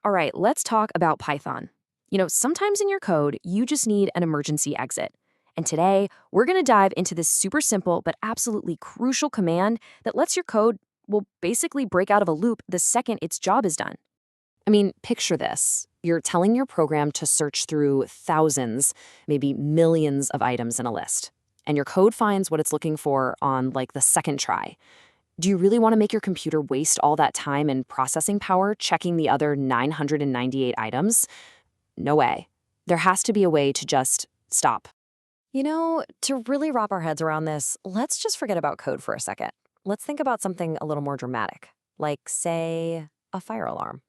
All right, let's talk about Python. Sometimes in your code, you just need an emergency exit. And today, we're going to dive into this super simple but absolutely crucial command that lets your code, well, basically break out of a loop the second its job is done. I mean, picture this. You're telling your program to search through thousands, maybe millions of items in a list. And your code finds what it's looking for on like the second try. Do you really want to make your computer waste all that time and processing power checking the other 998 items? No way. There has to be a way to just stop. To really wrap our heads around this, let's just forget about code for a second. Let's think about something a little more dramatic, like, say, a fire alarm.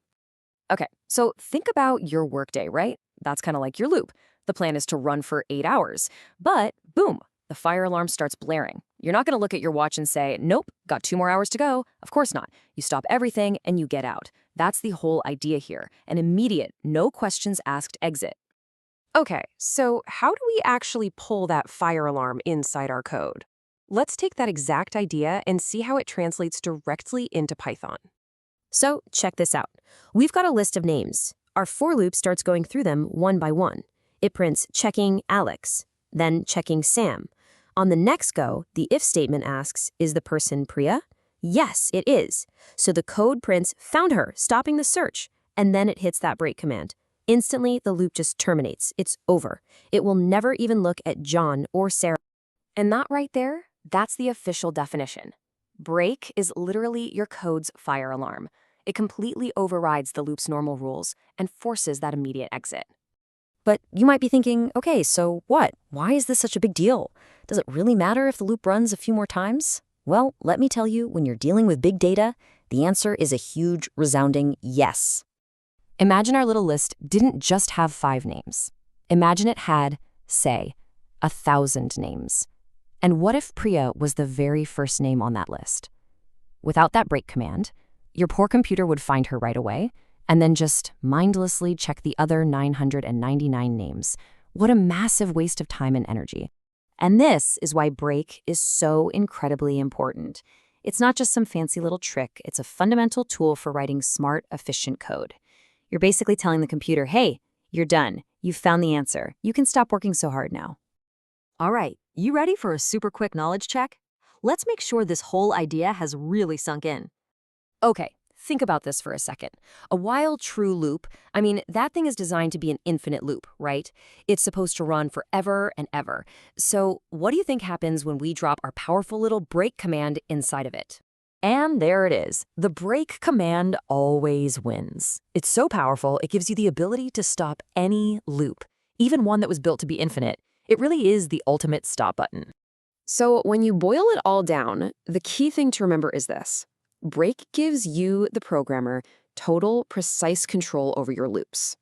Okay, so think about your workday, right? That's kind of like your loop. The plan is to run for 8 hours, but boom, the fire alarm starts blaring. You're not going to look at your watch and say, nope, got 2 more hours to go. Of course not. You stop everything and you get out. That's the whole idea here. An immediate, no questions asked exit. Okay, so how do we actually pull that fire alarm inside our code? Let's take that exact idea and see how it translates directly into Python. So check this out. We've got a list of names. Our for loop starts going through them one by one. It prints checking Alex, then checking Sam. On the next go, the if statement asks, is the person Priya? Yes, it is. So the code prints found her, stopping the search, and then it hits that break command. Instantly, the loop just terminates. It's over. It will never even look at John or Sarah. And that right there, that's the official definition. Break is literally your code's fire alarm. It completely overrides the loop's normal rules and forces that immediate exit. But you might be thinking, okay, so what? Why is this such a big deal? Does it really matter if the loop runs a few more times? Well, let me tell you, when you're dealing with big data, the answer is a huge, resounding yes. Imagine our little list didn't just have 5 names. Imagine it had, say, 1,000 names. And what if Priya was the very first name on that list? Without that break command, your poor computer would find her right away and then just mindlessly check the other 999 names. What a massive waste of time and energy. And this is why break is so incredibly important. It's not just some fancy little trick. It's a fundamental tool for writing smart, efficient code. You're basically telling the computer, hey, you're done. You've found the answer. You can stop working so hard now. All right, you ready for a super quick knowledge check? Let's make sure this whole idea has really sunk in. Okay, think about this for a second. A while true loop, that thing is designed to be an infinite loop, right? It's supposed to run forever and ever. So what do you think happens when we drop our powerful little break command inside of it? And there it is. The break command always wins. It's so powerful, it gives you the ability to stop any loop, even one that was built to be infinite. It really is the ultimate stop button. So when you boil it all down, the key thing to remember is this. Break gives you, the programmer, total, precise control over your loops.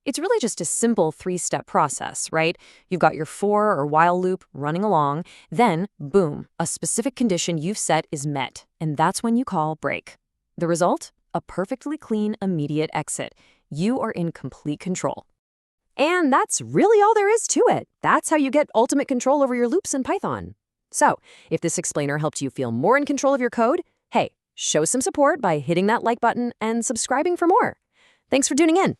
It's really just a simple 3-step process, right? You've got your for or while loop running along, then, boom, a specific condition you've set is met, and that's when you call break. The result? A perfectly clean, immediate exit. You are in complete control. And that's really all there is to it. That's how you get ultimate control over your loops in Python. So, if this explainer helped you feel more in control of your code, hey, show some support by hitting that like button and subscribing for more. Thanks for tuning in.